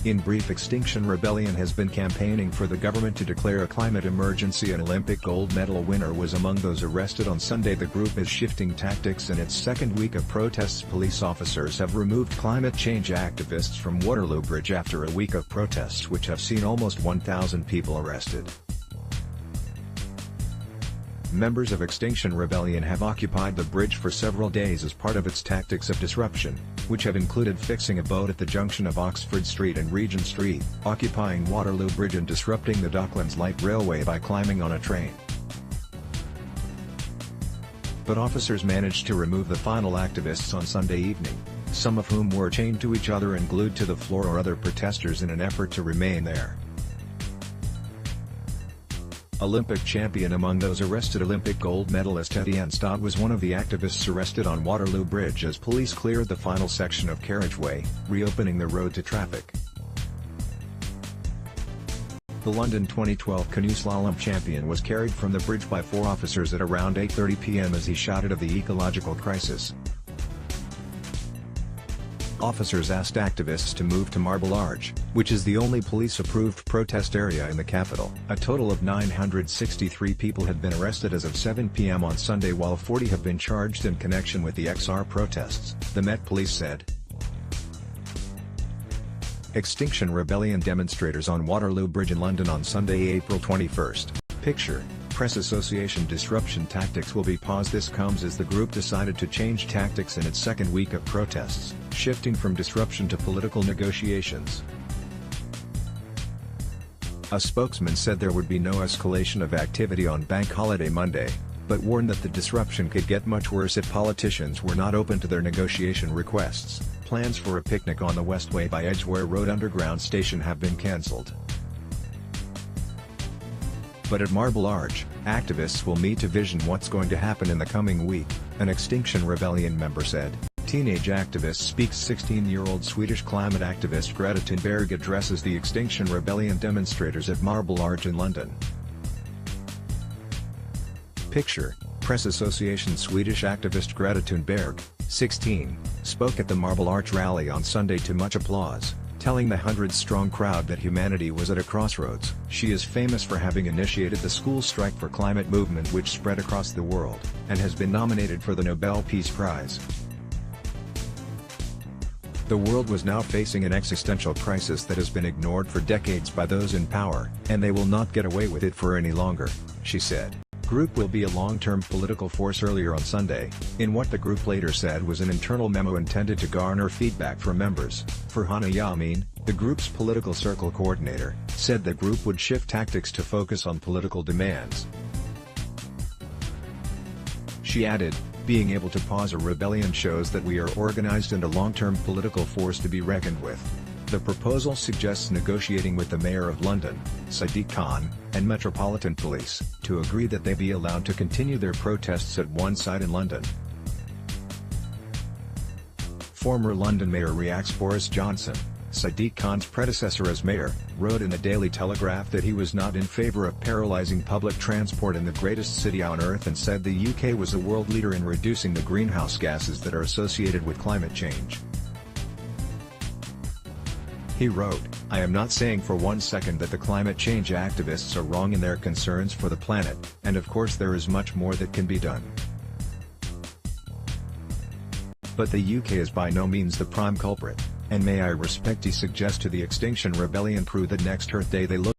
In brief, Extinction Rebellion has been campaigning for the government to declare a climate emergency. An Olympic gold medal winner was among those arrested on Sunday. The group is shifting tactics in its second week of protests. Police officers have removed climate change activists from Waterloo Bridge after a week of protests which have seen almost 1,000 people arrested. Members of Extinction Rebellion have occupied the bridge for several days as part of its tactics of disruption, which have included fixing a boat at the junction of Oxford Street and Regent Street, occupying Waterloo Bridge and disrupting the Docklands Light Railway by climbing on a train. But officers managed to remove the final activists on Sunday evening, some of whom were chained to each other and glued to the floor or other protesters in an effort to remain there. Olympic champion among those arrested, Olympic gold medalist Etienne Stott was one of the activists arrested on Waterloo Bridge as police cleared the final section of carriageway, reopening the road to traffic. The London 2012 canoe slalom champion was carried from the bridge by 4 officers at around 8:30 p.m. as he shouted of the ecological crisis. Officers asked activists to move to Marble Arch, which is the only police-approved protest area in the capital. A total of 963 people had been arrested as of 7 p.m. on Sunday, while 40 have been charged in connection with the XR protests, the Met Police said. Extinction Rebellion demonstrators on Waterloo Bridge in London on Sunday, April 21st. Picture: Press Association. Disruption tactics will be paused. This comes as the group decided to change tactics in its second week of protests, shifting from disruption to political negotiations. A spokesman said there would be no escalation of activity on Bank Holiday Monday, but warned that the disruption could get much worse if politicians were not open to their negotiation requests. Plans for a picnic on the Westway by Edgware Road Underground Station have been cancelled. But at Marble Arch, activists will meet to vision what's going to happen in the coming week, an Extinction Rebellion member said. Teenage activist speaks. 16-year-old Swedish climate activist Greta Thunberg addresses the Extinction Rebellion demonstrators at Marble Arch in London. Picture: Press Association. Swedish activist Greta Thunberg, 16, spoke at the Marble Arch rally on Sunday to much applause, telling the 100-strong crowd that humanity was at a crossroads. She is famous for having initiated the school strike for climate movement, which spread across the world, and has been nominated for the Nobel Peace Prize. The world was now facing an existential crisis that has been ignored for decades by those in power, and they will not get away with it for any longer, she said. Group will be a long-term political force. Earlier on Sunday, in what the group later said was an internal memo intended to garner feedback from members, Farhana Yamin, the group's political circle coordinator, said the group would shift tactics to focus on political demands. She added, "Being able to pause a rebellion shows that we are organized and a long-term political force to be reckoned with." The proposal suggests negotiating with the Mayor of London, Sadiq Khan, and Metropolitan Police, to agree that they be allowed to continue their protests at one site in London. Former London Mayor reacts. Boris Johnson, Sadiq Khan's predecessor as mayor, wrote in the Daily Telegraph that he was not in favour of paralysing public transport in the greatest city on earth, and said the UK was a world leader in reducing the greenhouse gases that are associated with climate change. He wrote, "I am not saying for one second that the climate change activists are wrong in their concerns for the planet, and of course there is much more that can be done. But the UK is by no means the prime culprit, and may I respectfully suggest to the Extinction Rebellion crew that next Earth Day they look